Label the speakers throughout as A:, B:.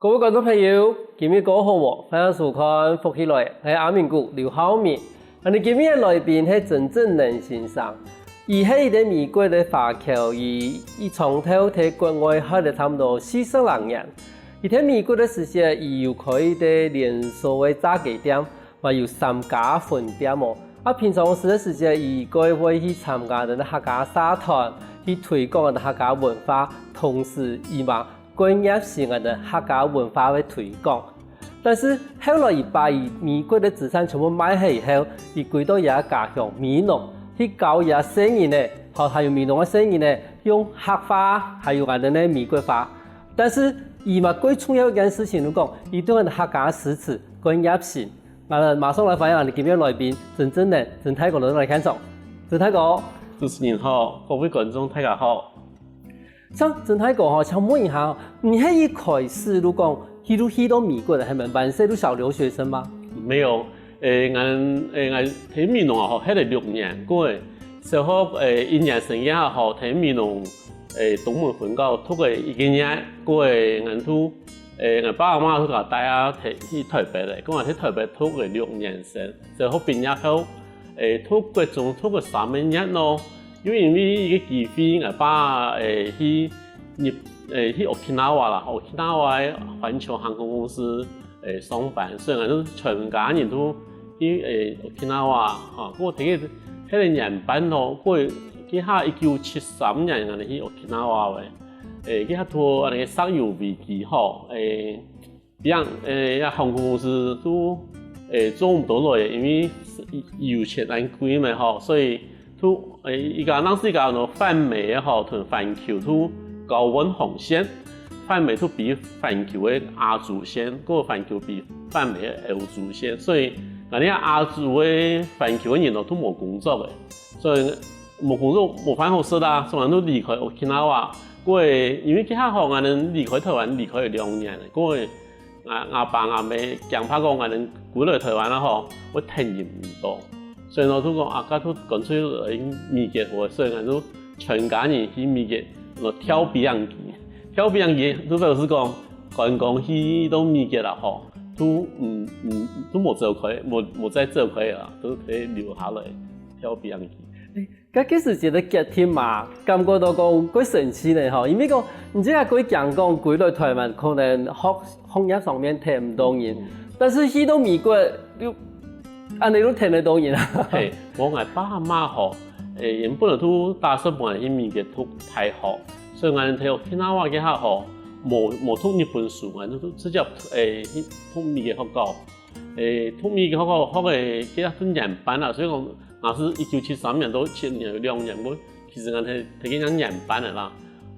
A: 各位觀眾朋友，今日過好喎，歡迎收看《福起來》，係阿明谷劉浩明。你今日嘅來賓係曾正能先生，伊係一個美國嘅華僑，伊從頭喺國外學咗差唔多40年。伊喺美國嘅時候，伊有開一個連鎖嘅炸雞店，還有3家分店喎。平常時嘅時候，伊該會去參加啲客家社團，去推廣啲客家文化，同時伊嘛專業性嘅客家文化嘅推廣。但是後來伊把伊美國嘅資產全部買起以後，伊歸到伊家鄉美濃去教伊生意呢，還有美濃嘅生意呢，用客話還有我哋嘅美國話。但是伊嘛最重要一件事情，如講伊對我哋客家詩詞專業性。馬上來歡迎我哋今日來賓曾正能、曾太哥來看場。曾太哥，
B: 主持人好，各位觀眾大家好。
A: 像曾太哥哈，想問一下，你係一開始如講去到美國的，係咪本身都小留學生嗎？
B: 沒有，我喺美濃啊，學了6年，過小學1年生也好，喺美濃東門分校讀過1個月，過我都我爸媽都給我帶啊去台北嚟，咁我喺台北讀過6年生，小學畢業後讀過仲讀過3個月咯。因為一個機會，我爸去Okinawa 啦，Okinawa 環球航空公司上班，所以我都全家人都去Okinawa 嚇。我睇嗰個年班咯，佢下1973年我哋去Okinawa 嘅，佢下拖我哋石油飛機嗬，航空公司都做唔到落嘅，因為油錢難貴嘛嗬，所以都依家當時講到泛美嗬同環球都高溫航線，泛美都比環球嘅亞洲線，嗰個環球比泛美嘅歐洲線，所以我哋亞洲嘅環球嘅人都冇工作嘅，所以冇工作冇飯好食啦，所以都離開 Okinawa。嗰因為佢下後我哋離開台灣離開2年，嗰阿爸阿妹驚怕講我哋過來台灣啦嗬，我體驗唔到。所以我都講家都乾脆嚟美國，所以我都全家人去美國，跳比洋機，跳比洋機都就是講觀光去到美國啦，嗬，都冇走開，冇再走開啦，都可以留下來跳比洋機。
A: 嗰時節嘅決定嘛，感覺到講幾神奇呢，嗬，因為講唔知係佢講講歸來台灣可能學業上面聽唔到人，但是去到美國又你都聽得到人啊？
B: 係，我爸媽嗬，原本都打算搬去美國讀大學，所以我哋睇Okinawa嘅下嗬，冇讀日本書，我都直接去讀美國學校，讀美國學校學嘅幾多年班啦，所以講我是1973年到7年2年，我其實我睇幾樣年班嘅啦，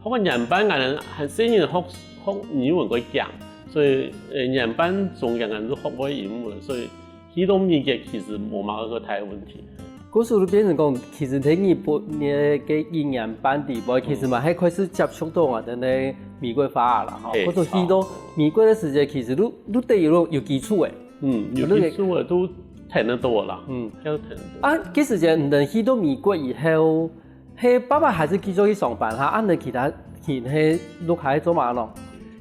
B: 學個年班我哋係先學語文嗰講，所以年班中間我都學過英文，所以去到美國其實冇乜個大問題。
A: 嗰時候變成講，其實喺日本嘅1年班地步，其實嘛係開始接觸到我哋嘅美國化啦。嗬，嗰時去到美國嘅時候，其實都對有基礎嘅。
B: 有基礎嘅都聽得到啦。都聽得到。
A: 嗰時就唔去到美國以後，係爸爸還是繼續去上班嚇，按你其他人係錄下做乜咯？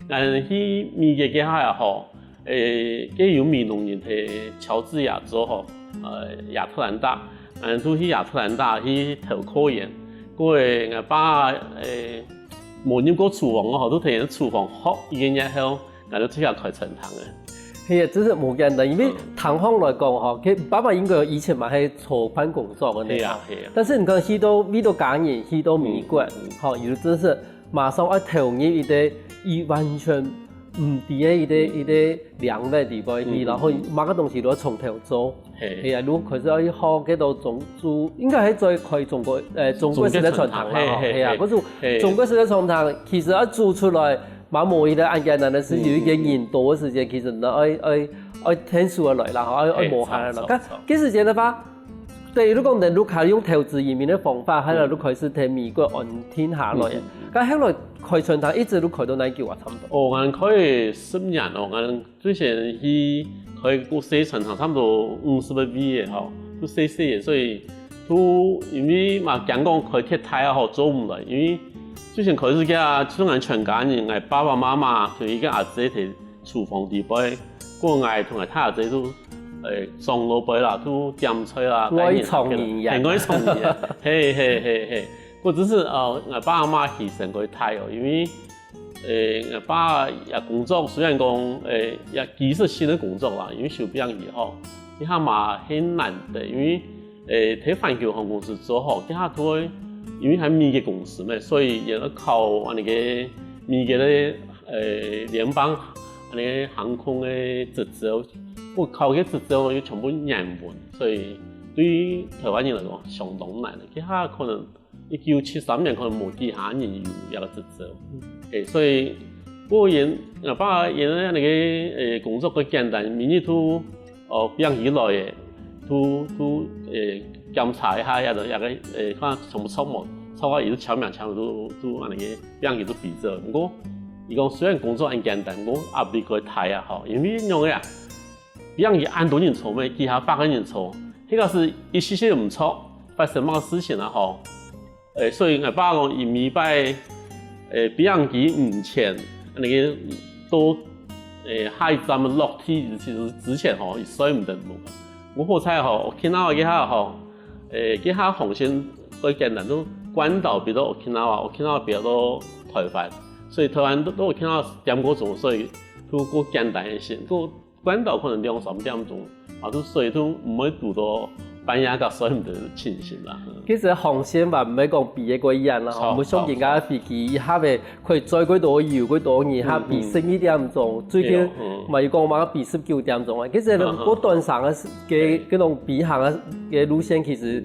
B: 去美國嘅下又好。佢有美濃人係喬治亞州嗬，亞特蘭大，都去亞特蘭大去投科研。嗰我爸冇入過廚房，我都睇人廚房學1個月後，我都即刻開餐廳嘅。
A: 係啊，真係冇簡單，因為堂行來講嗬，佢爸爸應該以前嘛係坐班工作嘅呢。係啊。但是你看去到家人去到美國，嗬，又真是馬上要投入一啲伊完全唔知嘅一個量嘅地步去，然後乜個東西都要從頭做。係啊，如果開始要去學嗰度做，應該係再開中國式嘅傳統啦。係啊，嗰種中國式嘅傳統，其實一做出來，冇一個按簡單嘅事情，一個人多嘅時間，其實你愛聽書來啦，愛磨下來啦。嗰時間嘅話，對，如果能夠靠用投資移民嘅方法，喺度都開始喺美國安定下來。咁後來開傳統一直都開到哪叫話差唔多？
B: 我開10年咯，我之前去開個細傳統差唔多50個 V 嘅嗬，都細嘅，所以都因為嘛講開鐵太啊，做唔嚟，因為之前開始嘅，雖然全家人，我爸爸媽媽同一個阿姐厨房地杯，过爱同埋他这都上路杯啦，都点菜啦，
A: 我去创业
B: 我去创业，嘿嘿嘿嘿，我只是我爸阿妈牺牲过太哦，因为我爸也工作，虽然讲也其实新的工作啦，因为受病以后，一下嘛很难的，因为喺环球航空公司做好，一下都会因为係美嘅公司嘛，所以也要靠那个美嘅咧联邦那个航空嘅执照，我靠嘅执照要全部英文，所以对于台湾人嚟講相當難。一下可能1973年可能冇幾下人有一個執照，所以我我爸因那個工作嘅簡單，每日都變起來嘅。都檢查一下，也個看全部錯冇，錯啊！伊都簽名都安尼個，變伊都比較。不過伊講雖然工作很簡單，我壓力過大啊！吼，因為樣個啊，變伊按多人錯咩，其他8個人錯，迄個是一時時唔錯，發生乜事情啊？吼，所以我爸講伊明白，變伊唔前那個都下一站落地之前吼，伊衰唔得路。我好彩吼，Okinawa 幾下吼，幾下航線最簡單都關島比到 Okinawa 比到台灣，所以台灣都 Okinawa 點個鐘，所以都過簡單一些。過關島可能2-3點鐘，啊都所以都唔會堵到半夜個所以唔得情形啦。
A: 其實航線嘛，唔係講比嘅過遠啦，吼，唔像人家飛機一下咪可以載幾多油幾多年，下比11點鐘，最近咪講嘛比19點鐘啊。其實嗰段上嘅嗰種比航嘅路線其實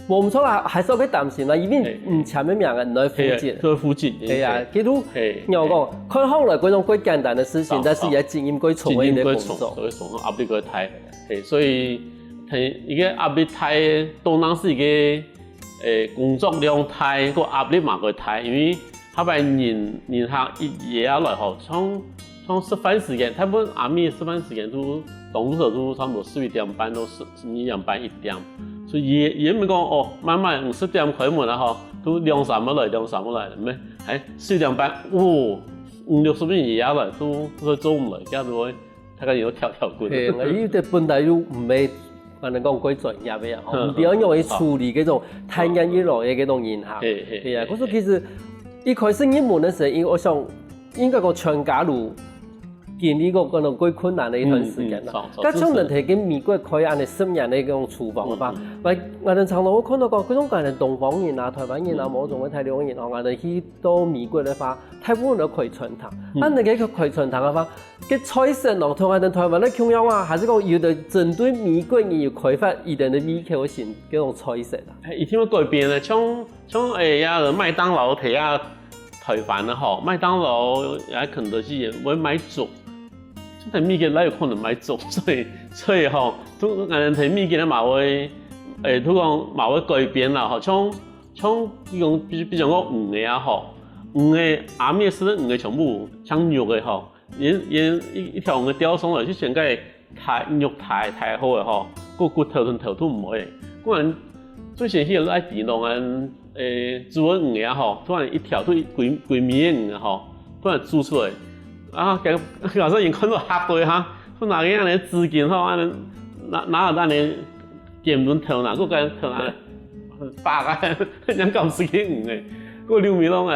A: 冇唔錯啦，還是要去擔心啦，因為唔前面名嘅唔喺附近。
B: 喺附近。
A: 係啊，佢都我講看好來嗰種幾簡單嘅事情，但是也經驗幾重嘅工作。
B: 所以從壓力幾大，所以。一個壓力大，當然是一個工作量大，個壓力嘛個大，因為後邊人客一夜下來後，從吃飯時間，他們阿咪吃飯時間都當時都差唔多11點半到12點半1點，所以也唔講哦，慢慢50點開門啦吼，都2-3個來，咩？係4點半，哦，50-60分夜下來都做唔來，家都會大家要跳滾。
A: 係，我依啲本來都唔係。可能講幾專業嘅啊，唔點樣用去處理嗰種太陽雨來嘅嗰種影響。係啊，我說其實一開始入門嘅時候，因為我想應該講全家都經歷過嗰種幾困難嘅一段時間啦。加上人哋喺美國開安尼10年嘅嗰種廚房嘅話，我哋常常我看到講嗰種可能東方人啊、台灣人啊、某種嘅大陸人啊，我哋去到美國嘅話，大部分都開傳統。啊，你嘅開傳統嘅話，嘅菜式咯，同我哋台灣咧共樣啊，還是講有的針對美國人有開發一定嘅胃口型嗰種菜式啊。
B: 以前改變咧，像麥當勞睇下台灣啦吼，麥當勞也肯德基會買粥。但美國哪有可能買粥，所以吼，都我哋睇美國咧嘛會，都講嘛會改變啦吼，像用比如講魚嘅啊吼，魚嘅阿咩食得魚嘅全部像肉嘅吼，一條魚釣上來就先個肉太好嘅吼，個骨頭同頭都唔會，個人最先去愛電動嘅煮個魚嘅吼，突然一條都幾米嘅魚吼，突然煮出來。啊，有時人看到嚇到嚇，佢拿個安尼資金吼，安尼拿安尼劍輪頭拿，個個頭拿白啊，人咁死嘅魚嘅，個劉美龍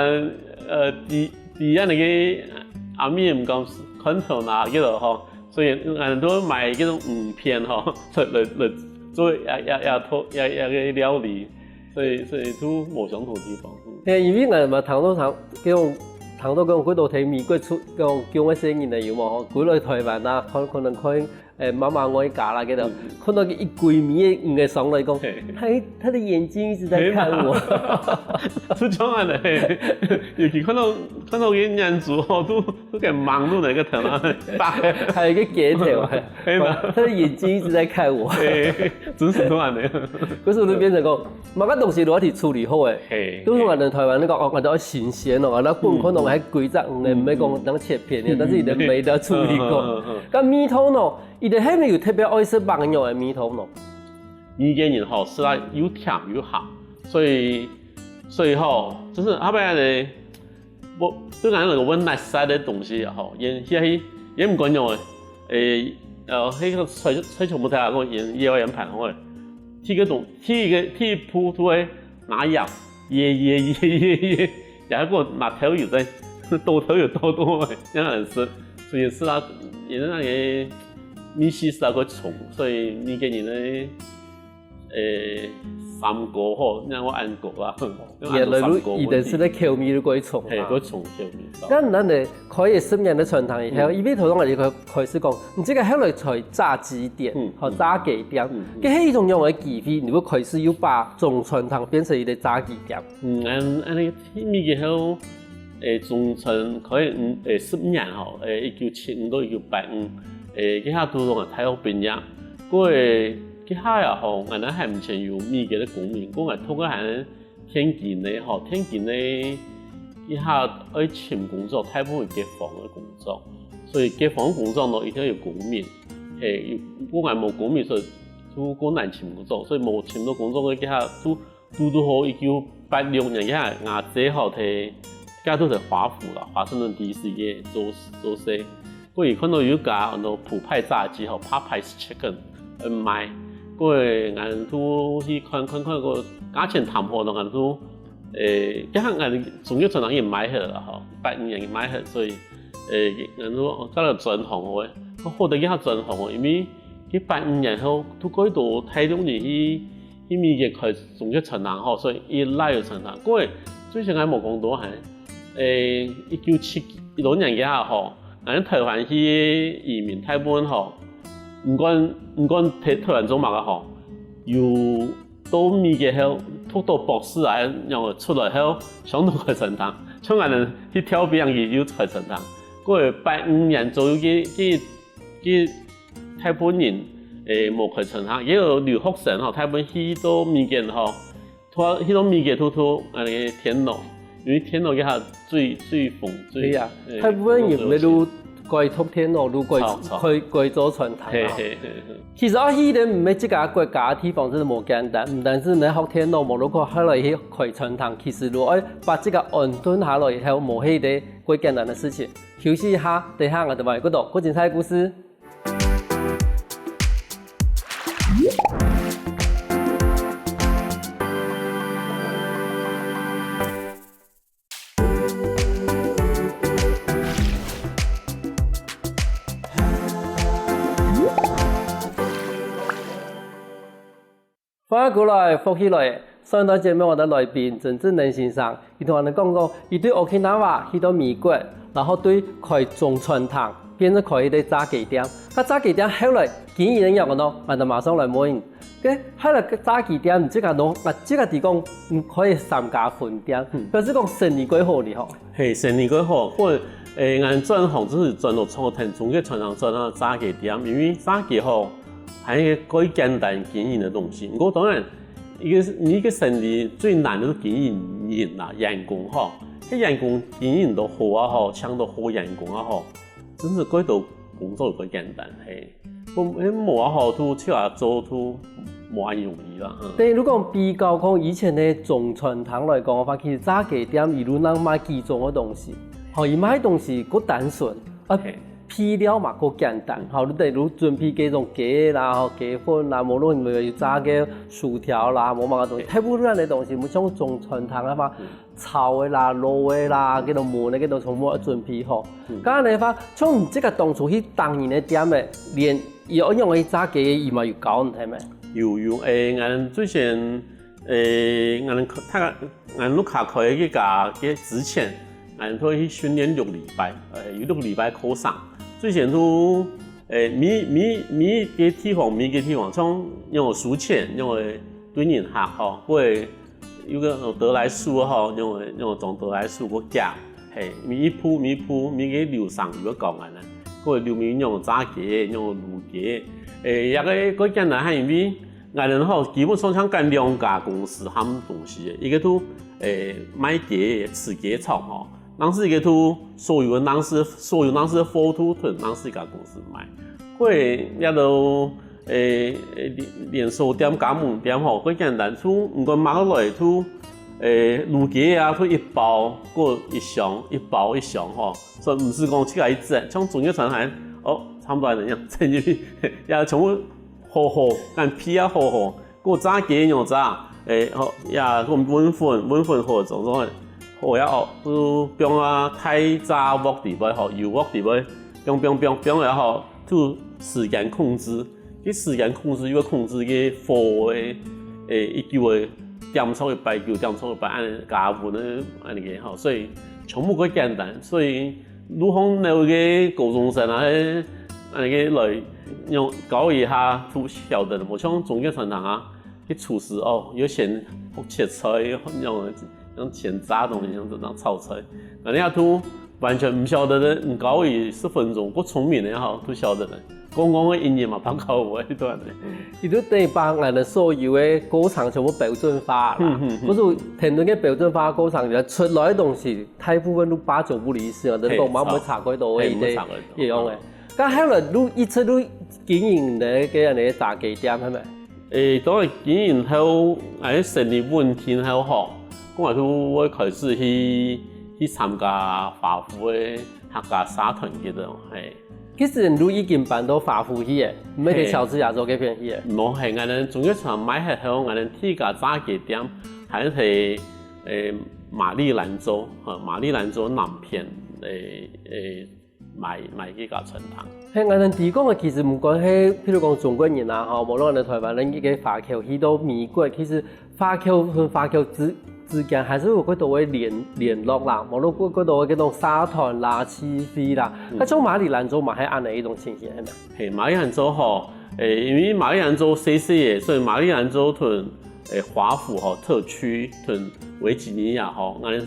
B: 啲安尼個阿咪唔咁看頭拿嗰度吼，所以人都買嗰種魚片吼，嚟做也料理，所以都冇相同地方。
A: 係因為我哋嘛談到嗰種。談到講幾道睇美國出講叫我聲音嚟有冇？幾來台灣啊，可能開媽媽我家啦嗰度，看到一鬼迷嘅上來講，他的眼睛一直在看我。
B: 是這樣的，尤其看到啲人族吼，都咁忙碌嚟個頭啊，
A: 還有一個鏡頭，他的眼睛一直在看我。
B: 真是咁樣的。
A: 嗰時候就變成講，某個東西都要去處理好嘅。都係我哋台灣咧講，我哋要新鮮咯，我哋本可能係規則嘅，唔係講當切片嘅，但是伊哋未得處理過。咁米湯咯。伊哋係咪有特別愛食白肉嘅米湯咯？
B: 伊個人吼食得又甜又鹹，所以吼就是後邊咧，我對咱那個溫奶曬的東西吼，因迄也唔管用诶，迄个吹球木台个野外研盘好诶，踢一扑突诶拿药，耶，然后个拿头油在，多头油多诶，这样子，所以是啦，也是那个米西是那个虫，所以你给你呢，三個吼，讓我按過啦。
A: 原來你一定是咧口味嗰種。
B: 係嗰種口味。
A: 咁咱哋可以10年的傳統以後，伊尾頭我哋開始講，你這個後來才炸雞店，和炸雞店，佢係一種樣嘅機會，你會開始要把中傳統變成一個炸雞店。
B: 按你咪嘅後，中傳可以15年吼，1975到1985，佢下都攏係太平洋，嗰佢下呀吼，我哋係唔前有米嘅啲公民，我係通過係天津咧吼，天津咧一下愛尋工作，太不會結房嘅工作，所以結房工作呢一定要有公民，我係冇公民所以都好難尋工作，所以冇尋到工作嘅佢下都好1986年佢下亞姐吼睇，家都係華府啦，華盛頓 DC 嘅做事，我而看到有家普派炸雞吼 ，Popeyes Chicken 賣。嗰個人都去看個價錢談判咯，人都加上人仲要傳統也買起啦，吼，85年也買起，所以人都加了轉行嘅，我獲得一下轉行嘅，因為佢85年後都改到台中年去米嘅佢仲要傳統吼，所以一拉又傳統。嗰個最先係冇講到係1976年嘅下吼，人台灣去移民台灣吼。唔管台灣做乜嘅吼，有到米嘅後，讀到博士啊，然後出來後想到佢成堂，像我哋去跳表演又佢成堂。嗰個85年左右嘅台灣人冇佢成堂，也有留學生吼，台灣去到米嘅吼，去到米嘅突天龍，因為天龍嘅下最風最。係啊，
A: 台灣人咪都。過去天路路過做傳統。其實我去的唔係即個國家地方真係冇簡單，唔單止你學天路，無如果後來去開傳統，其實如果把這個安頓下來以後，冇係啲幾簡單的事情。休息一下，等下我哋埋嗰度個精彩故事。翻過來，復起來。上段節目我的來賓真正能先生，佢同我哋講過，佢對 Okinawa 去到美國，然後對開中傳統變咗開啲炸雞店。個炸雞店後來經營人咯，我哋馬上來問。嘅後來個炸雞店唔知個儂，我即個地方唔可以3家分店，表示講生意幾好哩吼。
B: 係生意幾好，我按轉行就是轉到朝廷中嘅傳統轉到炸雞店，因為炸雞吼。係一個幾簡單經營嘅東西。我當然，一個生意最難的是經營人啦，員工吼。啲員工經營到好啊吼，搶到好員工啊吼，真是嗰度工作幾簡單係。冇啊吼，都出來做都冇咁容易啦。
A: 但係如果比較講以前嘅中傳統來講嘅話，其實炸雞店一路能賣幾種嘅東西，吼，伊賣東西夠單純啊。配料嘛，夠簡單，好，你例如準備幾種雞啦、雞粉啦，無論咪要炸嘅薯條啦，冇乜東西，睇不出來嘅東西，冇像中傳統啊嘛，炒嘅啦、滷嘅啦，幾度燜嘅幾度全部準備好。咁你話，從這個當初去當年嘅店嘅，連有用嘅炸雞伊嘛有教你睇咩？
B: 有，俺最先俺錄卡開嘅家嘅之前，俺都去訓練6禮拜，有6禮拜課上。最先都米嘅地方，像用薯錢，用對人客吼，會有個德來樹吼，用種德來樹個夾，係米一鋪嘅流上有個講緊啦，個流面用炸雞，用滷雞，一個簡單係因為俺哋吼基本上像幹2家公司他們東西，一個都賣雞吃雞炒吼。當時一個都所有當時的貨都同當時一家公司買，佢也都連鎖店加盟店吼，佢簡單都唔過買落來都滷雞啊，都一包過一箱吼，所以唔是講出來一隻，像中藥傳統差不多係樣，整入去，也全部好好，但皮也好好，個炸雞肉炸，好也個溫粉好種種，好也好，都變啊太炸鑊地位好，油鑊地位，變也好，都時間控制，啲時間控制要控制個火嘅一叫嘅點數嘅擺叫點數嘅擺按加溫咧按呢個好，所以全部個簡單，所以如果你嘅高中生啊，按呢個來用搞一下都曉得，冇像中學生啊，啲廚師要先切菜，用先炸東西，用這樣炒菜，人家都完全唔曉得咧，唔搞伊10分鐘，個聰明人都曉得咧。講嘅音樂嘛，不夠喎呢段咧。
A: 伊都等於把我哋所有嘅歌唱全部標準化啦。不是田頓嘅標準化歌唱，就出來嘅東西大部分都8九不離十，都講冇查過到嘅啲一樣嘅。咁後來你一直都經營咧嘅人哋炸雞店係咪？
B: 當然經營後，成立穩定後好，我都開始去參加華府嘅客家社團嗰度係。
A: 其實你已經搬到華府去嘅，唔係喺小吃亞洲嗰邊去嘅。
B: 冇係，我哋中間買係後，我哋第一家炸雞店係喺馬里蘭州南片買幾家餐廳。
A: 係我哋提供嘅其實唔講係，譬如講中國人啊，無論我哋台灣人依個華僑去到美國，其實華僑同華僑之間還是有嗰度嘅聯絡啦，無論嗰度嘅嗰種社團啦、氣氛啦，咁從馬里蘭州嘛係按呢一種情形係咪？
B: 係馬里蘭州吼，因為馬里蘭州細細嘅，所以馬里蘭州同華府吼特區同維吉尼亞吼，我哋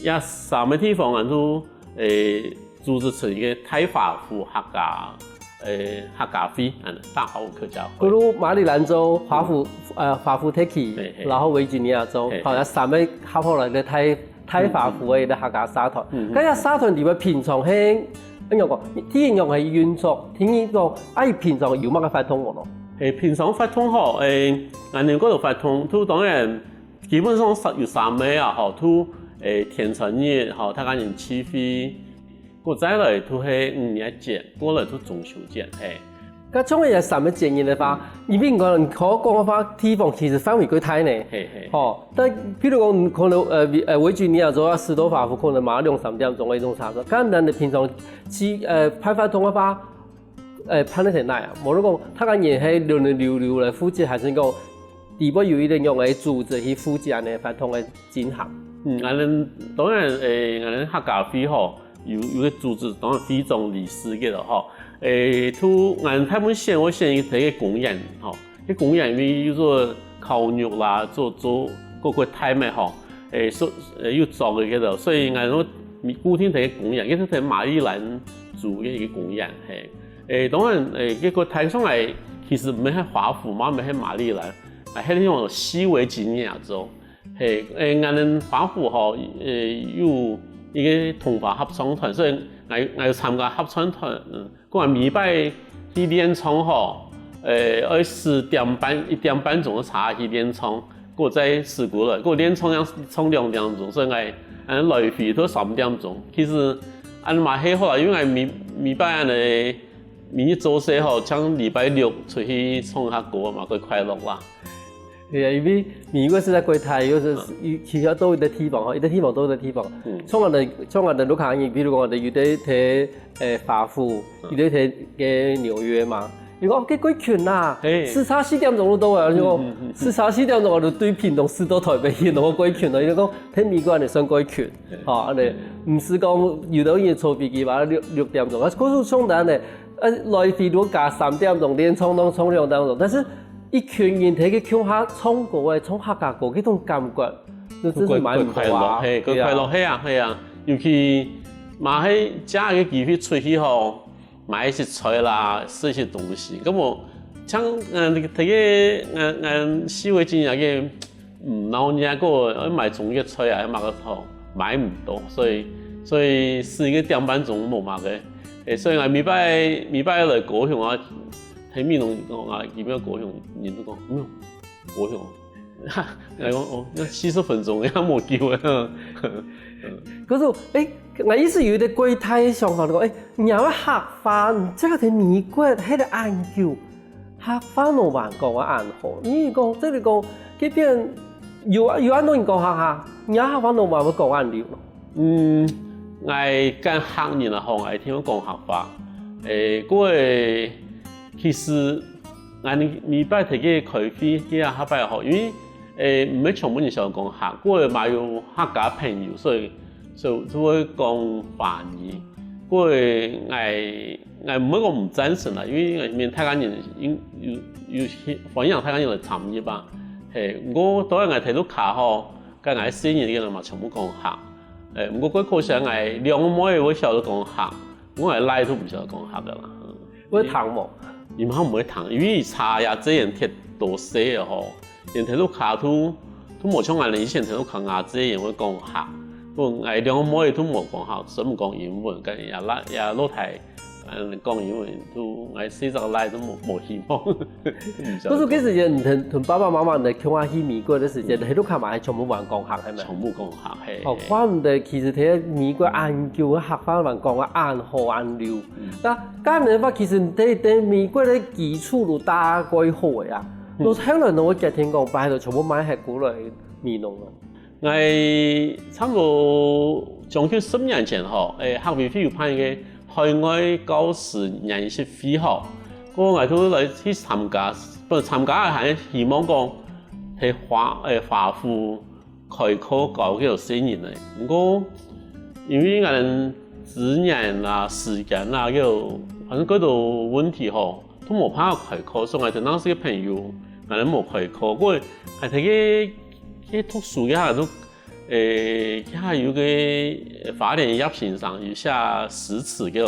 B: 也三個地方我都組織成一個太華府客家會，大華府客家會。
A: 譬如馬里蘭州、華府特區，然後維吉尼亞州，好像三個合夥來嘅太華府嘅客家社團。咁啊社團裡面平常係點樣講？天然係運作，天然講啊，平常有乜嘅發通喎咯？
B: 平常發通吼，銀聯嗰度發通，都當然基本上10月3日啊，吼都天成日，吼大家人起飛。過再來都係5月節，過來都中秋節，
A: 咁種嘅嘢3月節日嘅話，而邊個人可講嘅話，地方其實範圍幾大呢？但譬如講可能維吉尼亞州啊，士多華府可能馬2-3點鐘嘅一種差不多。咁人哋平常派發通嘅話，派得成哪啊？無論講，他個嘢係輪流嚟負責，還是講地方有一定用嚟組織去負責呢發通嘅進行？
B: 當然我哋客家會吼。有個組織，當然非常理事嘅咯，吼。都按他們縣我縣一個公園，吼，啲公園因為要做烤肉啦，做嗰個菜咪吼，要做嘅嗰度，所以按我固定喺公園，嗰啲喺馬里蘭住嘅一個公園，當然嗰個台上嚟其實唔係喺華府嘛，唔係喺馬里蘭，係喺呢種西維吉尼亞州，按華府吼，有一個同華合唱團，所以我要參加合唱團，嗰個禮拜去練唱吼，10點半1點半鐘茶去練唱，嗰再事故了，嗰練唱要唱2點鐘，所以我來回都3點鐘。其實按嘛係好啦，因為禮拜按嘅明日做事吼，將禮拜6出去唱下歌嘛，佢快樂啦。
A: 係啊，因為美國是在國泰，又是其他都有啲地方，吼，有啲地方都有啲地方。從我哋都看見，比如講我哋有啲睇華府，有啲睇嘅紐約嘛。如果幾鬼權啦，時差4點鐘都到啊！如果時差4點鐘我就對屏東市到台北去，我鬼權啦。如果講睇美國人哋算鬼權，嚇，我哋唔是講有到嘢坐飛機話6點鐘，啊，嗰時衝單咧，來回都加3點鐘，連衝2點鐘，但是一群人睇佢唱下唱歌嘅，唱客家歌，嗰種感覺，真係蠻唔錯啊！
B: 佢快樂係啊，尤其嘛喺假嘅機會出去吼。買一些菜啦，吃一些東西，咁我像睇個西維吉尼亞嘅老人個買中藥菜啊，買個頭買唔到，所以4個點半鐘冇買嘅，所以我禮拜來高雄啊，睇面同啊見咩高雄人都講，高雄我讲哦，那40分钟也冇救啊。
A: 可是我意思有啲柜台想法，讲你要客法，这个係美國喺度研究客法老闆講嘅暗號。你講即係講，嗰邊有安多人講客，你客法老闆會講暗料咯。
B: 我跟客人啊，好，我聽講客法。嗰個其實我禮拜提嘅開會，幾下客法又好，因為唔係全部人想講客，嗰個買有客家朋友，所以就會講華語。嗰個我唔係講唔贊成啦，因為面泰國人有歡迎泰國人嚟參與吧。我當然我睇到客吼，跟我4年嘅人嘛，全部講客。不過嗰個時候我兩個妹會曉得講客，我係拉都唔曉得講客噶啦。
A: 會談冇？
B: 而家唔會談，因為茶呀這樣貼多些吼，人睇到客都冇像我哋以前睇到客亞這樣會講客。我兩個妹都冇講客，所以唔講英文，跟也老太講英文都我4個來都冇希望。
A: 不是嗰時間同爸爸媽媽嚟傾下去美國嘅時間，喺度看埋係全部話講客係咪？
B: 全部講客係。
A: 哦，怪唔得其實睇美國研究嘅客法話講嘅暗號暗料。但家人話其實對美國嘅基礎都打過好嘅啊。我聽人我家聽講，擺喺度全部買係古來美濃啊。
B: 我差唔多將近10年前吼，客委會有辦嘅海外教師研習會吼，我都來去參加，不過參加係希望講係華府開課教幾多4年嚟，不過因為我哋資源啊、時間啊，反正嗰度問題吼，都冇辦法開課，所以我哋當時嘅朋友我哋冇開課，不過係睇佢讀書嘅下都佢有個法典入線上有下詩詞嘅，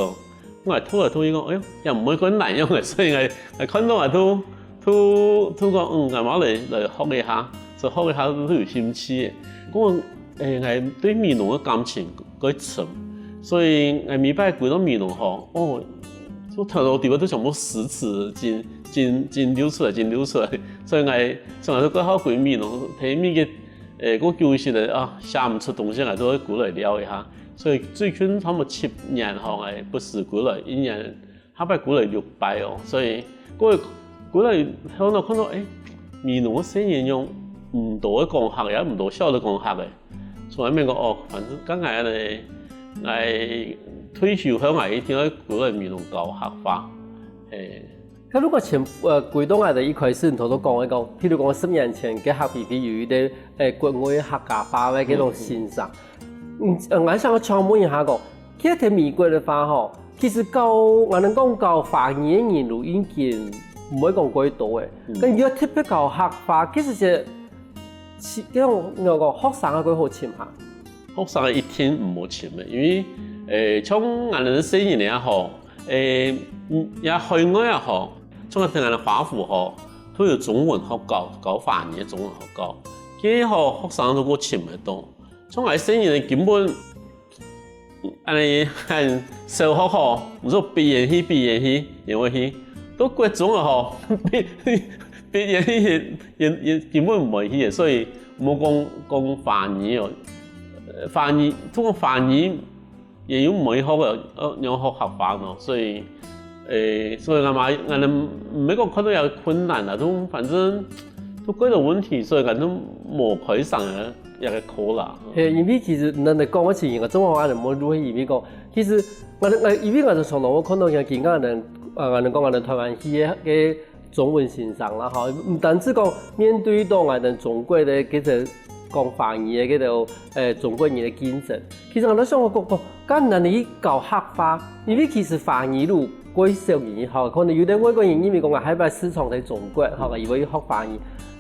B: 我讀嚟讀去講，哎呦，又唔會咁難用嘅，所以我看到我都講，我冇嚟學一下，就學一下都有興趣嘅。我我對美濃嘅感情幾深，所以我每擺回到美濃吼，哦，就頭腦地方都全部詩詞真流出來，所以我都覺得好回美濃，睇美嘅。我休息咧啊，寫唔出東西，我都會過來聊一下。所以最近差唔多7年後，我不是過來1年，下擺過來6擺哦。所以過來睇到看到，美濃嘅聲音用唔多嘅講客，也唔多曉得講客嘅。從來面講哦，反正剛才咧，我退休後我一定要過來美濃教客法。
A: 咁如果貴東亞的一開始，你頭都講一講，譬如講10年前嘅客委會有啲國外客家話嘅嗰種欣賞。我想我請問一下講，其實喺美國嘅話吼，其實我能講教華語嘅人都已經唔會講幾多嘅。咁如果特別教客話，其實係嗰種我講學生嘅幾好請下。
B: 學生一天唔好請嘅，因為從我哋4年也好，也海外也好。像我聽人華府吼，都有中文學教華語嘅中文學教，幾好學生都過請唔到。像我4年根本，很小學吼，唔說畢業去，因為去都國中啊吼，畢業去也根本唔會去嘅，所以冇講華語哦，華語通過華語也有唔會學嘅，要學客話咯，所以我哋唔係講看到有困難啦，都反正都幾多問題，所以我都冇開上一個課啦。
A: 因為其實人哋講我前個中華話就冇如何因為講，其實因為我就從來我看到有見到人講我哋台灣戲嘅中文欣賞啦，嚇，唔單止講面對到我哋中國嘅嗰個講華語嘅嗰度中國人嘅競爭，其實我都想我講，咁人哋教客話，因為其實華語路。幾少人學，可能有啲外國人因為講話海外市場喺中國，學以為學華語，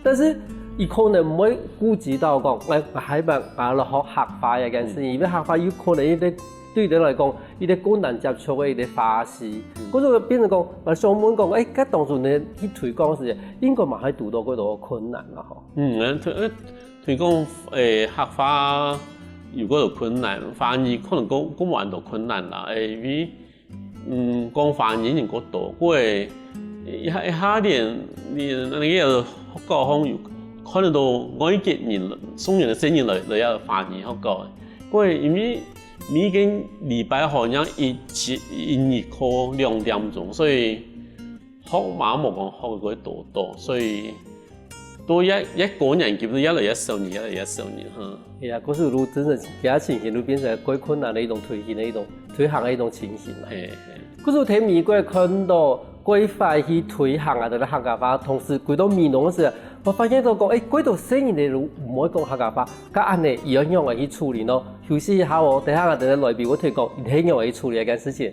A: 但是佢可能唔會顧及到講，我海外落學客話嘅件事，因為客話有可能一啲對你嚟講，一啲困難接觸嘅一啲法師，嗰種變成講，我上門講，咁當初你去推廣時，應該嘛係遇到嗰度困難啦，嗬。
B: 推廣客話如果有困難，翻譯可能講冇咁多困難啦，因為講華語人個多，因為一下年你個學校方有看得到外籍人送人的生人来要翻译好高的，因为每個禮拜好像一日課2點鐘，所以學馬冇講學過多，所以都一個人級都越來越少年哈。
A: 係啊，嗰時路真係其他情形都變成最困難的一種推行的一種情形啦。嗰時睇美國看到規範去推行啊，就係客家話，同時佢到美濃嗰時，我發現到講，嗰度生意你唔可以講客家話，咁按呢一樣樣去處理咯。休息一下喎，等下我哋來邊我推講，一樣樣去處理一件事情。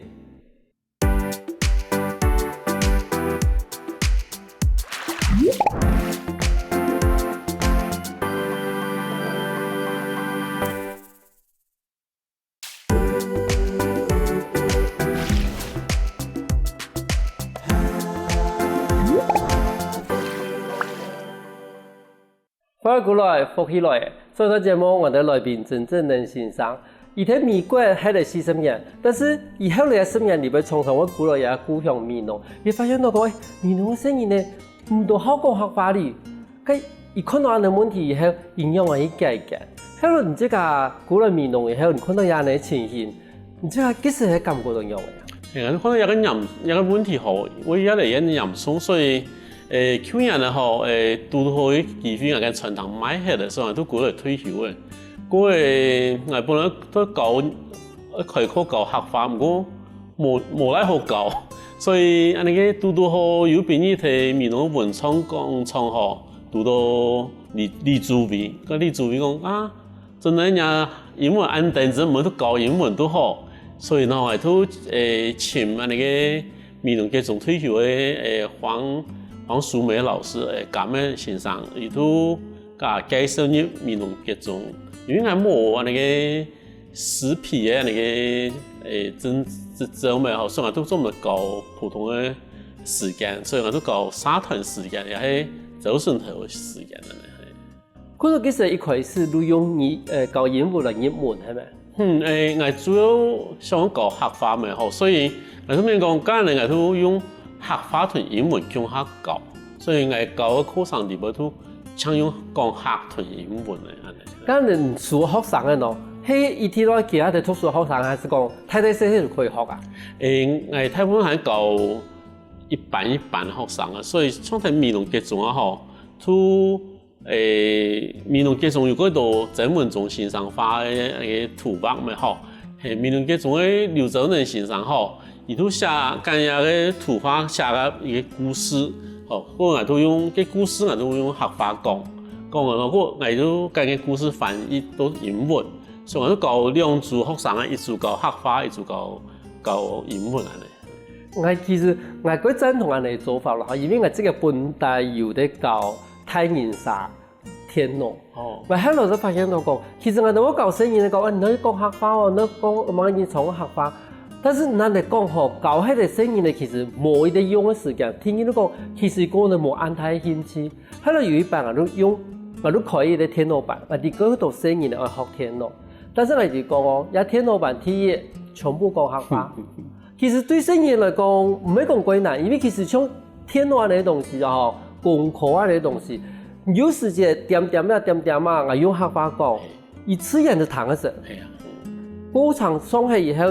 A: 翻過來，復起來，所以個節目我哋來賓真正能欣賞。伊喺美國喺度40年，但是以後嚟10年裏邊，從頭我過來也故鄉美濃，你發現到講，美濃嘅生意呢，唔多好講客話哩。佢一看到安尼問題以後，營養係解決。後來你即個過來美濃以後，你看到也呢情形，你即個幾時係感覺到樣嘅？
B: 可能一個問題好，我越嚟越嚴重，所以。去年呢吼，拄好啲機會，我間傳統買起來，所以都過來退休嘅。我本來都教開課教客話，不過無來好教，所以安尼個拄好有朋友喺美濃文創工廠吼，拄到李主委，個李主委講啊，真係呀，英文安定，只唔都教英文都好，所以呢，我都請安尼個美濃嘅總退休嘅黃淑梅老師咁樣先生，伊都介紹入美濃嘅種，因為我冇安尼個實體嘅安尼個真咪好，所以我都做唔到普通嘅時間，所以我都教3段時間，也係早上頭嘅時間啦。
A: 嗰個其實一開始都用教英文嚟入門係咪？
B: 我主要想教客話咪好，所以我同你講，今日我都用。客話同英文共下教，所以我教嘅課程裏邊都常用講客同英文嘅。
A: 咁你數學生嘅喏，喺一天內其他嘅讀書學生，還是講太細細就可以學啊？
B: 我大部分係教一般學生啊，所以像喺美濃結中啊，嗬，都美濃結中有嗰度曾文忠先生畫嘅圖畫咪好，係美濃結中嘅劉澤仁先生好。伊都寫間日嘅圖畫寫個一個故事，我都用個故事，我都用客話講完，我都間個故事翻譯到英文，所以我都教2組學生啊，一組教客話，一組教英文安尼。
A: 其實我幾贊同安尼做法啦，因為我這個本來有在教太原沙天龍，我後來就發現到講，其實我教生意嚟講，你可以講客話喎，你講乜嘢從客話。但是咱嚟講吼，教迄個生意呢，其實冇一個用嘅時間。聽見都講，其實講呢冇安太興趣。後來有一班我都開一個天老板，你嗰度生意呢愛學天老。但是我哋講哦，有天老板企業全部講客話。其實對生意嚟講唔係講困難，因為其實像天老呢啲東西啊，功課啊呢啲東西，有時間點啊，我用客話講，一次人就談嘅時。過場上去以後，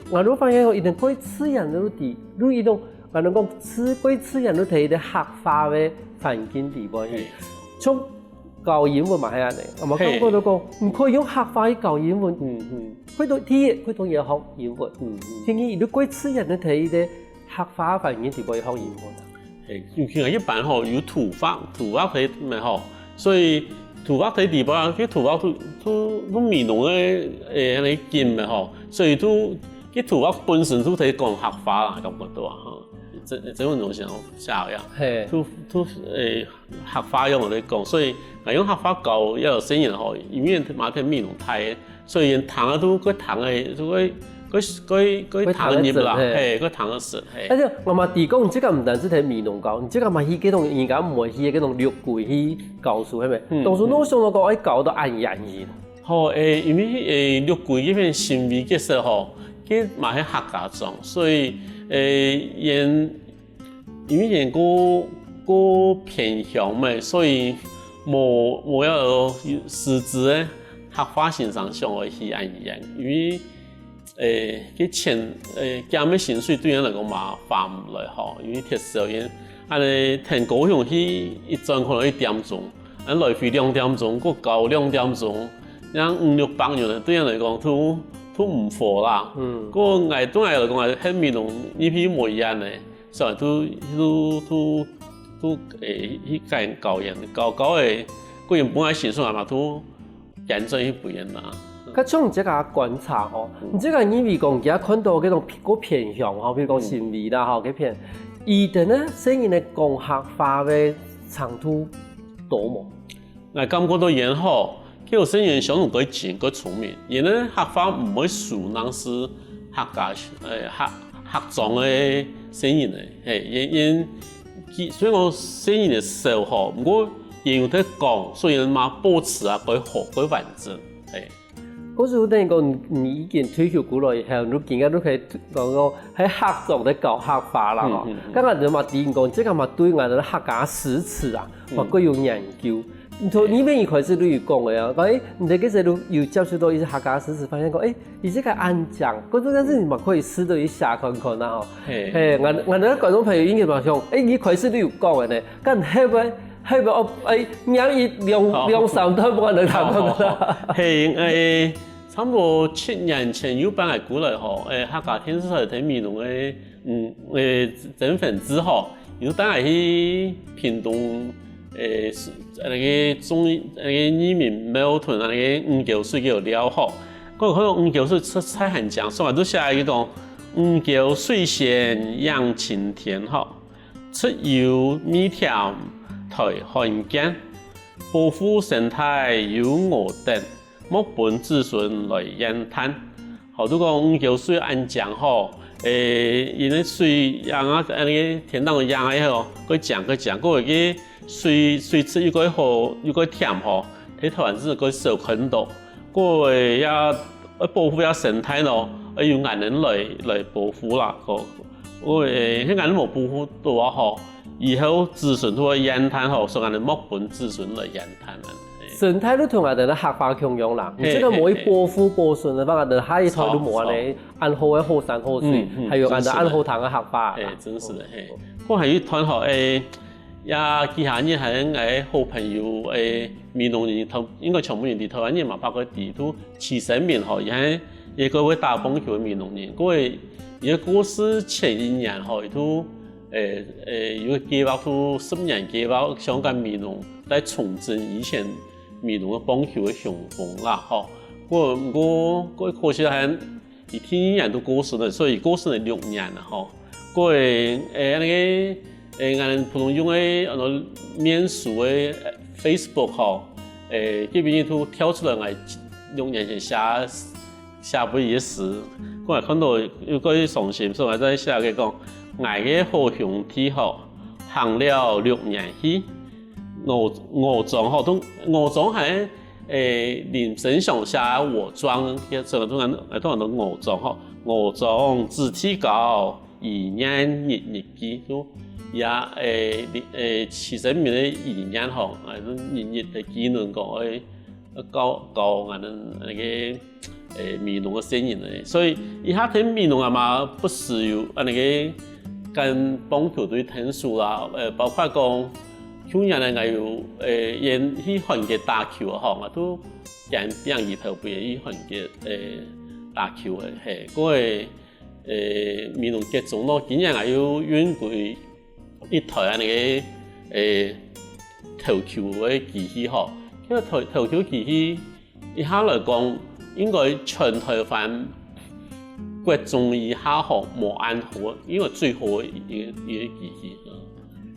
A: 我都發現一定過次人都啲，都一種我哋講過次人都睇啲客話嘅環境地方去。從教英文嘛係安尼，我冇講過到講唔可以用客話去教英文。佢到啲佢當然學英文。聽見都過次人都睇啲客話環境地方去學英文。
B: 尤其係一般吼有圖畫睇咪好，所以。圖畫睇地方，啲圖畫都美濃嘅你見咪嗬，所以都啲圖畫本身都睇講客話啦，感覺到啊嚇，這種東西寫呀，都客話用嚟講，所以我用客話教一路生意嗬，因為馬天美濃睇，所以人談啊都佢談嘅都佢談嘅業啦，係佢談嘅事。
A: 而且我嘛提講，你這個唔單止睇美濃教，你這個嘛去嗰種而家唔係去嗰種六季去教書係咪？當初我想到講，愛教到按人去。
B: 好因為六季嗰邊新味嘅時候，佢嘛係客家種，所以因為人個偏向咪，所以无要实质诶合法性上上嘅去安样，因为佢钱减嘅薪水对人来讲嘛花唔来吼，因为铁烧因安尼停高雄去一站可能1点钟，安来回2点钟，佮到2点钟，让500-600元对人来讲都唔符啦。佮挨对来讲係喺面容呢批冇一樣嘅，所以都去教人教嘅，個人本來薪水嘛都嚴重去不一樣啦。
A: 咁從你這個觀察吼，你這個因為講而家看到嗰種個偏向吼，比如講心理啦吼，嗰片，伊哋呢聲音嘅講客化嘅長度多冇？
B: 我感覺到也好，佢個聲音相對佢淺佢聰明，而呢客化唔會數能是客家客莊嘅聲音嚟，所以我聲音嘅時候，不過也有得講，所以嘛保持啊佢好佢完整，
A: 嗰時等於講你已經退休過來以後，你見到都可以講講喺客莊咧教客化啦嗬。咁我哋嘛點講，即係嘛對我哋客家詩詞啊，嘛佢有研究。從呢邊一開始都有講嘅啊，講你哋幾時都有接觸到一些客家詩詞，發現講而且個安講，嗰種陣時你嘛可以試到一下看看啦嗬。我哋觀眾朋友應該嘛想，一開始都有講嘅呢，咁係咪讓伊兩三都冇人談到啦。
B: 係差唔多7年前有辦個過來吼，客家電視台睇面容嘅整份之後，有當係去屏東那個中那個移民矛盾那個5嚿水叫了好，嗰個5嚿水出菜很講，所以都寫一種5嚿水線養青田吼，出遊米條台罕見，保護生態有我等，莫本子孫來煙灘。好多講5嚿水安講吼，因為水養啊那個田當養啊以後，佢講，嗰個水質又個好又個甜吼，喺台灣是個受很多，嗰個也保護下生態咯，要有人來保護啦，嗰啲人冇保護到啊吼，以後子孫都會煙灘吼，所以人莫本子孫來煙灘啊。
A: 生態都同我哋咧客化共用啦，即係冇保護保存嘅話，我哋下一代都冇咧安好嘅好山好水，還有我哋安好塘嘅客化。
B: 真是的，我係一團吼也其他人係好朋友面農人應該全部人哋台灣人嘛，包括地都起生面吼，也係一個會打棒球嘅面農人，因為過世前1年吼，亦都有個計劃都10年計劃，香港面農來重振以前面農嘅棒球嘅雄風啦，吼。我可惜係一天人都過世了，所以過世了6年啦，吼。那個普通用嘅面書嘅 Facebook 吼，嗰邊都跳出來6年前寫不一時，我係看到有個傷心，所以我在寫佢講，我嘅好兄弟吼，行了6年去，我莊吼都我莊係臨身上寫我莊，嘅成個都人都我莊吼，我莊字體高，2年日記都。也其實面嘅語言吼，日嘅技能講教我哋那個面農嘅聲音咧，所以以下聽面農啊嘛，不是有那個跟棒球隊聽書啦，包括講去年咧我有演去韓國打球啊，吼，我都揀邊兒頭邊去韓國打球嘅，嗰個面農結種咯，今年我有遠軌。一台那個投球嘅機器吼，因為投球機器一下來講，應該全台灣國中以下吼冇安好，因為最好嘅一個機器。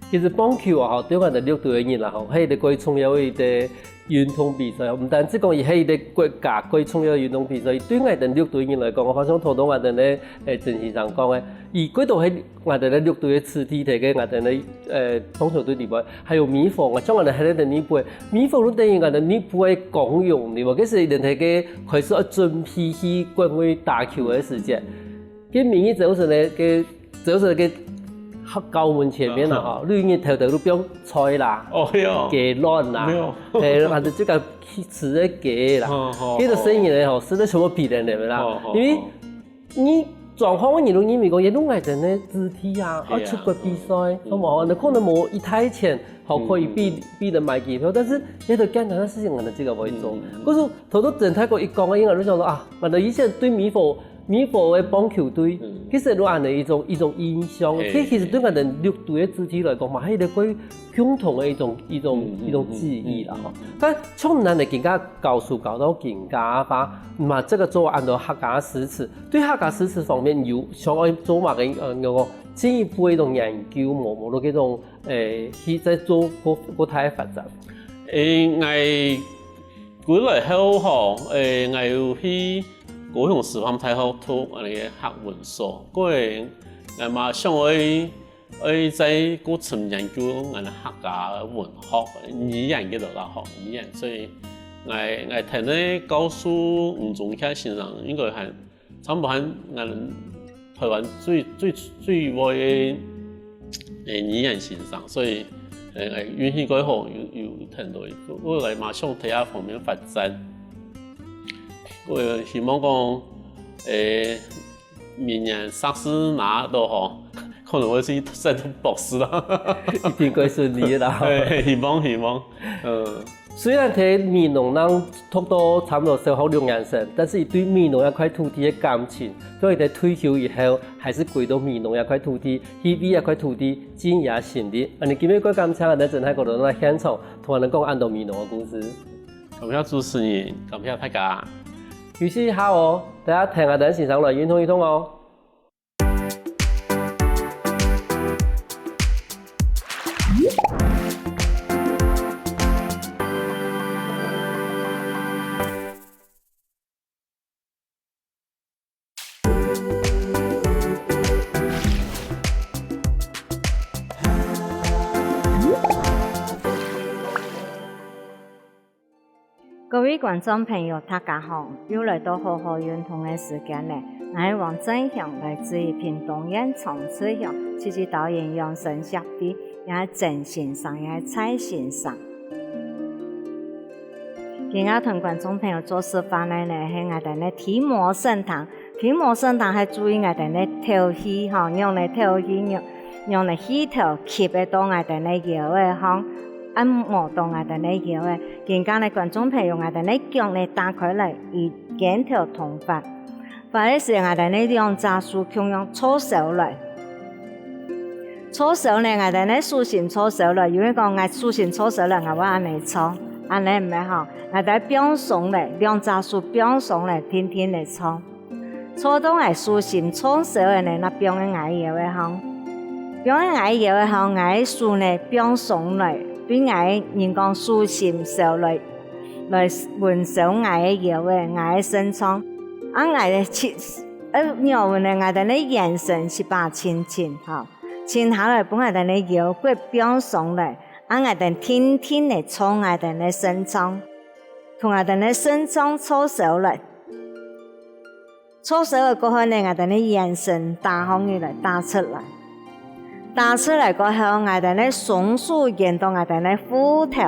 A: 其實棒球啊，對我哋6隊嘅人啦，係一個重要嘅運動比賽，唔單止講而係一個國家最重要嘅運動比賽，對我哋6隊人來講，我好想討到我哋咧正式上講嘅，而嗰度係我哋咧6隊嘅次體體嘅我哋咧棒球隊裏邊，還有米房啊，將我哋喺度呢杯米房都等於我哋呢杯公用嘅喎，嗰時人哋嘅開始要準備去國外打球嘅時間，佢名義就是咧嘅就是嘅。校门前面啦吼，你日头头都不用菜啦，鸡卵啦，或者这个吃的鸡啦，这个生意咧吼，是咧什么比人的啦？因为你状况我认为讲，也拢爱人的肢体啊，出国比赛，好冇？那可能冇一台钱，好可以比人买机票，但是也都简单的事情，我们这个会做。可是头都整泰国一讲，因为你想说啊，我哋以前对米粉的棒球队，其实都按的一种印象，其实对我哋六队的肢体来讲嘛，係一個共同的一种记忆啦吼。但从咱的更加教书教到更加化，嘛这个做按照客家诗词，对客家诗词方面有想要做嘛个个进一步的一种研究，冇到嗰种去再做個太發展。
B: 我來後吼，我有去高雄師範大學讀個學文所，我嘛想我在個深研究我客家文學語言嗰度啦，吼語言，所以我聽咧教書吳宗憲先生應該係差唔多係我台灣最會嘅語言先生，所以允許佢好有聽到我嚟馬上睇下方面發展。我希望講明年碩士拿到吼，可能會是升到博士啦，
A: 一定會順利啦。
B: 希望。
A: 雖然睇美濃人讀到差唔多小學6年生，但是對美濃一塊土地嘅感情，所以在退休以後，還是歸到美濃一塊土地，去為一塊土地經營心力。你今日嗰感謝，你真係覺得喺現場同人講按到美濃嘅故事。
B: 感謝主持人，感謝大家。
A: 休息一下哦，大家聽下等先生來運動一通哦。
C: 各位觀眾朋友，大家好！又來到好好運動嘅時間咧，我係黃振祥，來自於屏東縣長治鄉，自己導演楊生小弟，也係鄭先生，也係蔡先生。今日同觀眾朋友做示範咧，係我哋咧提摩聖堂，提摩聖堂係注意我哋咧頭戲吼，用嚟頭戲用嚟戲頭吸得到我哋咧搖嘅吼。按摩到我哋呢搖嘅，而家咧觀眾朋友我哋呢腳咧打開嚟，以剪條頭髮，或者是我哋呢用雜樹強用搓手嚟，搓手咧我哋呢蘇心搓手嚟，如果講我蘇心搓手嚟，我按嚟搓，按嚟唔係好，我哋表鬆嚟，用雜樹表鬆嚟，天天嚟搓，搓到係蘇心搓手嘅咧，那表嘅矮搖嘅吼，表嘅矮搖嘅吼，矮樹咧表鬆嚟。對愛人講蘇心手來運手愛嘅搖嘅愛嘅身創，愛嘅搖嘅愛哋咧眼神是把親親吼，親下來幫愛哋咧搖過表鬆來，愛哋天天嚟搓愛哋咧身創，同愛哋咧身創搓手來，搓手嘅過後咧愛哋咧眼神打開嘅來打出來。打出來過後，我哋咧松樹見到我哋咧斧頭，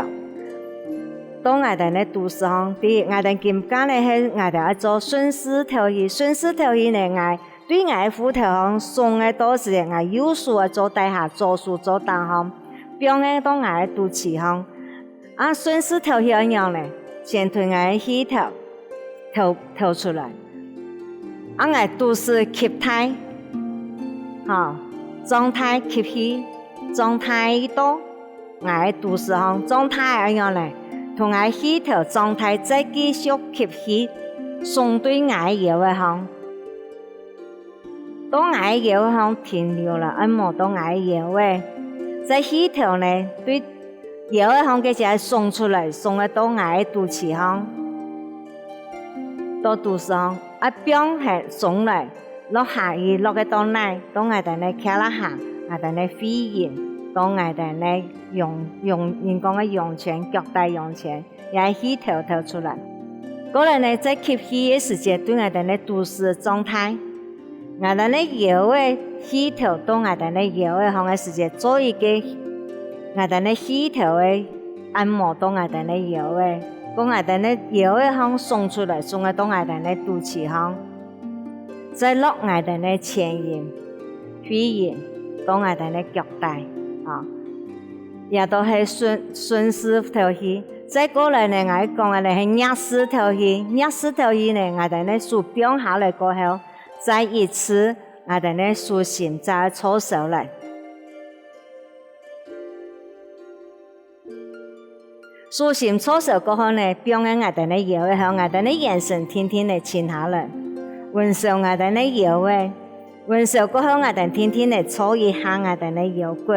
C: 當我哋咧讀上啲，我哋今家咧係我哋做順勢調戲，順勢調戲咧我對我斧頭行送嘅多時，我有樹啊做底下，做樹做大行，表嘅當我讀詞行，啊順勢調戲一樣咧，先推我起頭出來，啊我讀是吸態，嚇。狀態吸氣，狀態多，我讀時候狀態一樣咧，同我氣頭狀態再繼續吸氣，相對我搖嘅行，當我搖嘅行停留啦，按摩到我搖嘅，再氣頭咧對搖嘅行嘅就係送出來，送得到我肚臍行，到肚上一邊係送來。落下雨落嘅到奶，當我哋咧企啦行，我哋咧飛燕，當我哋咧用人講嘅用拳，腳大用拳，也起頭出來。過來咧在吸氣嘅時間，對我哋咧都市狀態，我哋咧搖嘅起頭到我哋咧搖嘅行嘅時節，做一個我哋咧起頭嘅按摩到我哋咧搖嘅，講我哋咧搖嘅行送出來，送嘅到我哋咧肚臍行，再落我哋咧前沿、飛沿到我哋咧腳帶，啊，也都係順勢條氣。再過來呢，我講嘅咧係逆勢條氣，逆勢條氣呢，我哋咧數變下來過後。再一次，我哋咧蘇醒，再搓手嚟。蘇醒搓手過後呢，變嘅我哋咧搖嘅後，我哋咧眼神天天嚟靜下來。運手我哋咧搖嘅，運手過後我哋天天嚟搓一下我哋咧腰骨。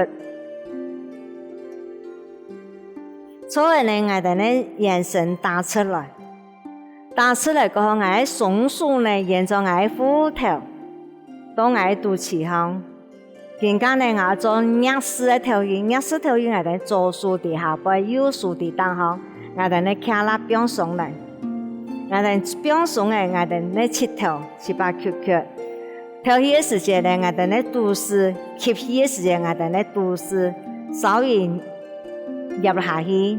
C: 搓嘅呢，我哋咧眼神打出來。打出來過後，我喺松樹呢，沿着我喺虎頭到我喺肚臍行，更加呢我做逆勢嘅條件，逆勢條件我哋左樹地下背，右樹地當行，我哋呢卡拉變鬆嚟，我哋變鬆嘅我哋呢七頭七八曲曲，條件嘅時節呢我哋呢肚絲，吸氣嘅時節我哋呢肚絲稍微入下去。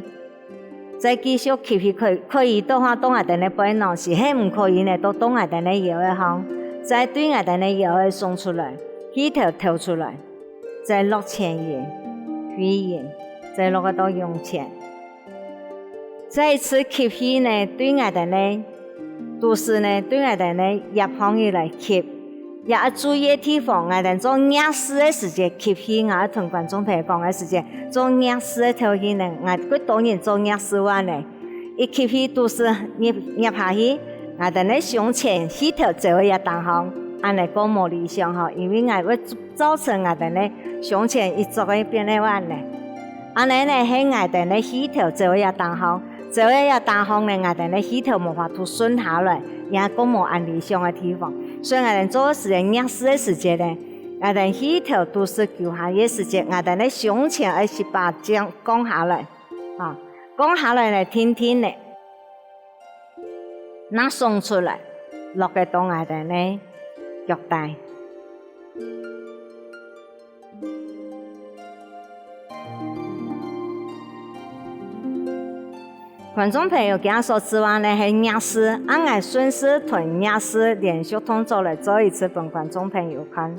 C: 再繼續吸氣，可以到下當我哋咧背囊時，係唔可以呢到當我哋咧搖一行，再對我哋咧搖一送出來，起頭跳出來，再落前沿、飛沿，再落到胸前，再一次吸氣呢，對我哋咧肚絲呢，對我哋咧入行以來吸。也注意地方，我哋做逆勢嘅時節吸氣，我同觀眾朋友講嘅時節做逆勢嘅條件呢，我當然做逆勢話呢，一吸氣肚絲入下去，我哋咧胸前起頭就會一當行，安尼講冇理想嗬，因為我會造成我哋咧胸前一做會變嚟彎咧，安尼咧喺我哋咧起頭就會一當行，就會一當行咧，我哋咧起頭冇法度順下來，也講冇按理想嘅地方。所以我哋做時逆勢嘅時節咧，我哋起頭都是腳下嘅時節，我哋咧胸前係把將降下來，啊，降下來咧天天咧，那送出來，落嘅到我哋咧腳帶。觀眾朋友，今日所指望呢係逆勢，按我順勢同逆勢連續動作來做一次，俾觀眾朋友看。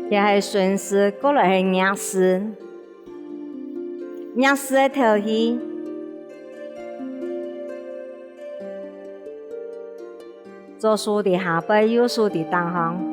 C: 也係順勢，過來係逆勢，逆勢嘅條氣，左樹的下背，右樹的當行。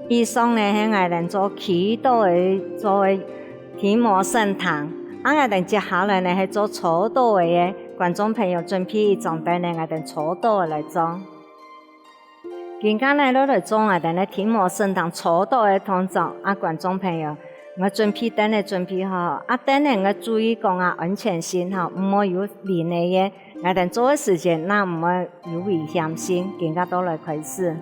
C: 以上呢係我哋做祈禱嘅做天摩聖堂，我哋接下來呢係做初禱嘅觀眾朋友準備一張凳呢，我哋初禱嚟做。今日呢都嚟做我哋呢天摩聖堂初禱嘅動作，觀眾朋友，我準備凳呢準備好，凳呢我注意講安全性嚇，唔好有離內嘅，我哋做嘅時間那唔好有危險性，今日都嚟開始。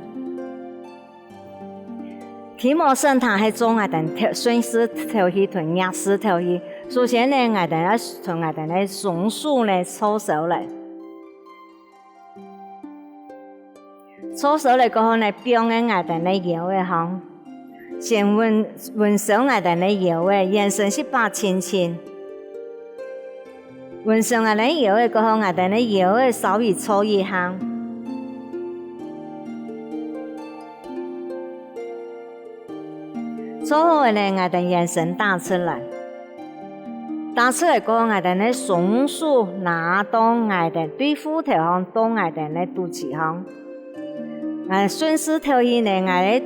C: 天摩聖堂係做我哋順勢條氣同逆勢條氣。首先呢，我哋要同我哋咧松樹咧搓手嚟，搓手嚟過後呢，變嘅我哋咧搖嘅行，先運手我哋咧搖嘅，眼神是把輕輕，運手我哋搖嘅過後，我哋咧搖嘅稍微搓一下，做好的呢，我哋眼神打出来，打出来过后，我哋呢双手拿到我哋对腹头方，到我哋呢肚脐方，顺势头去呢，我哋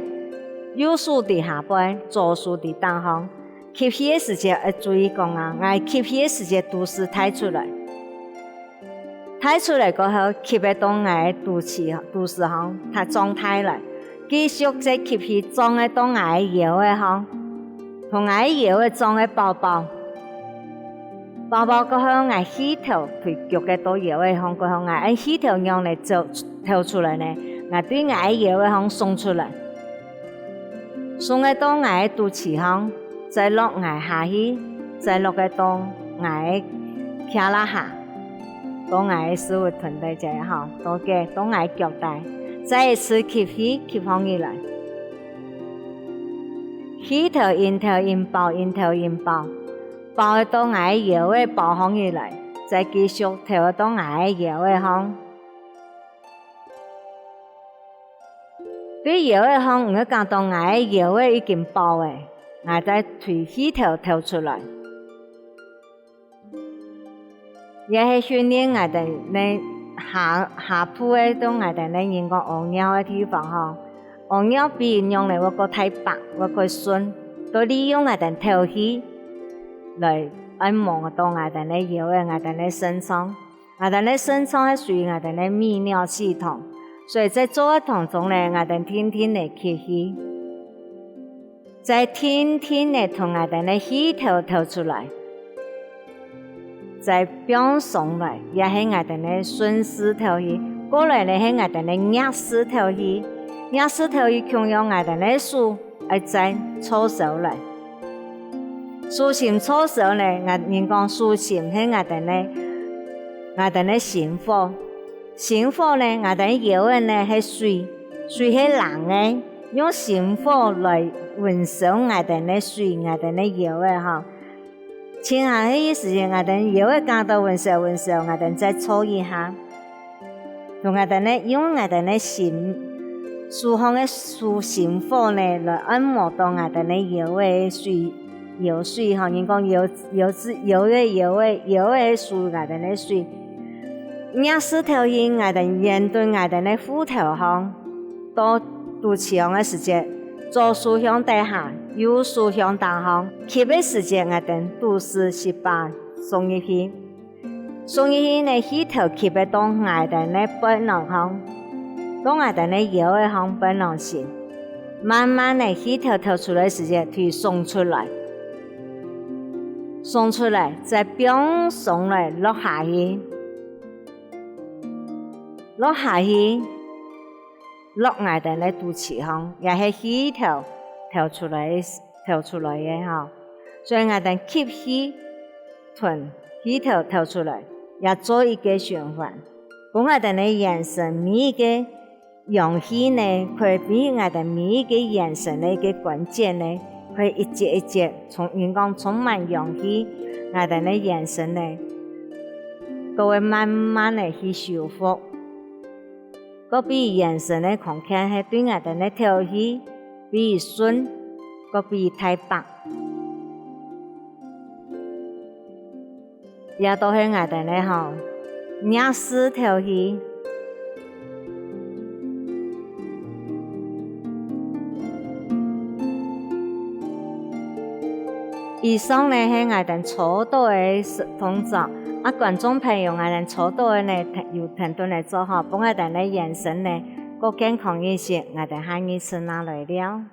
C: 右手伫下背，左手伫当方，吸气的时节要注意讲啊，我吸气的时节肚丝抬出来，抬出来过后，吸喺到我哋肚脐、肚丝方，它状态来。繼續再吸氣，裝喺到我腰嘅方，同我腰嘅裝喺包包，包包過後我氣頭推腳嘅到腰嘅方，過後我氣頭讓嚟就跳出來呢，我對我腰嘅方送出來，送喺到我肚臍方，再落我下去，再落喺到我腳拉下，到我手會臀帶這樣，到嘅到我腳帶。再一次吸氣，吸放起來，氣頭、引頭、引爆、引頭、引爆，爆到我腰嘅爆放起來，再繼續跳到我腰嘅方。對腰嘅方，我講到我腰嘅已經爆嘅，我再推氣頭跳出來，也係訓練我哋呢。下鋪嘅都我哋呢用個昂腰嘅地方吼，昂腰比用嚟我個太白，我個順，都利用我哋頭氣來按摩到我哋呢腰嘅我哋呢身上，我哋呢身上係屬於我哋呢泌尿系統，所以在做嘅當中呢，我哋天天嚟吸氣，再天天嚟同我哋呢氣頭透出來。再表上來，也係我哋呢順勢頭去，過來呢係我哋呢逆勢頭去，逆勢頭去強用我哋呢手，再搓手來，手心搓手呢，人講手心係我哋呢心火，心火呢我哋腰嘅呢係水，水係冷嘅，用心火來溫燒我哋呢水，我哋呢腰嘅哈。前下迄時間，我哋腰嘅感到溫燒，我哋再搓一下，同我哋呢用我哋呢心舒放嘅心火呢來按摩到我哋呢腰嘅水，腰水吼，人講腰嘅水，我哋呢水，逆勢頭去，我哋沿對我哋呢腹頭方到肚臍方嘅時節。左手向底下，右手向當方，吸嘅時間我哋肚絲18送入去，送入去呢氣頭吸嘅到我哋呢背囊方，到我哋呢腰嘅方背囊線，慢慢呢氣頭透出來時間推送出來，送出來再表送來落下去，落下去。落我哋呢肚臍方，也係氣頭跳出來嘅吼，所以我哋吸氣吞，氣頭跳出來，也做一個循環。咁我哋呢眼神每一個用氣呢，佢俾我哋每一個眼神的一個關鍵呢，佢一節一節從人講充滿用氣，我哋呢眼神呢，都會慢慢的去修復。個比眼神的空間係對我哋的頭氣比順，個比太白，也都係我哋的吼逆勢頭氣。以上呢係我哋初道嘅動作。觀眾朋友，我哋初到嘅呢，由團隊嚟做好，幫我哋呢眼神呢，個健康一些，我哋下一次拿來了。